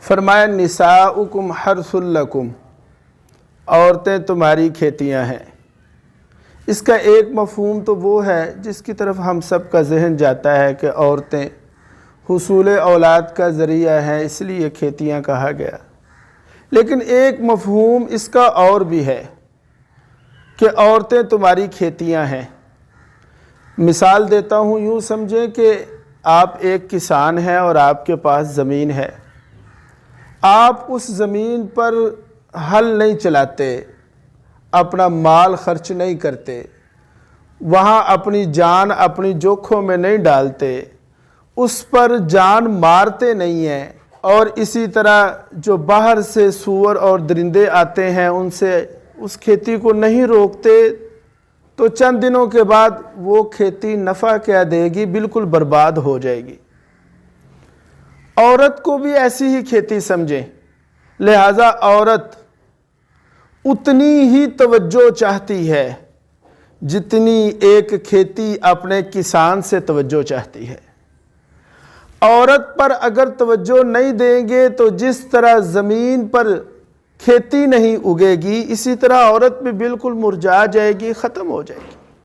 فرمایا نساؤکم حرث لکم، عورتیں تمہاری کھیتیاں ہیں۔ اس کا ایک مفہوم تو وہ ہے جس کی طرف ہم سب کا ذہن جاتا ہے کہ عورتیں حصول اولاد کا ذریعہ ہیں، اس لیے کھیتیاں کہا گیا۔ لیکن ایک مفہوم اس کا اور بھی ہے کہ عورتیں تمہاری کھیتیاں ہیں۔ مثال دیتا ہوں، یوں سمجھیں کہ آپ ایک کسان ہیں اور آپ کے پاس زمین ہے۔ آپ اس زمین پر ہل نہیں چلاتے، اپنا مال خرچ نہیں کرتے، وہاں اپنی جان اپنی جوکھوں میں نہیں ڈالتے، اس پر جان مارتے نہیں ہیں، اور اسی طرح جو باہر سے سور اور درندے آتے ہیں ان سے اس کھیتی کو نہیں روکتے، تو چند دنوں کے بعد وہ کھیتی نفع کیا دے گی، بالکل برباد ہو جائے گی۔ عورت کو بھی ایسی ہی کھیتی سمجھیں، لہٰذا عورت اتنی ہی توجہ چاہتی ہے جتنی ایک کھیتی اپنے کسان سے توجہ چاہتی ہے۔ عورت پر اگر توجہ نہیں دیں گے تو جس طرح زمین پر کھیتی نہیں اگے گی، اسی طرح عورت بھی بالکل مرجھا جائے گی، ختم ہو جائے گی۔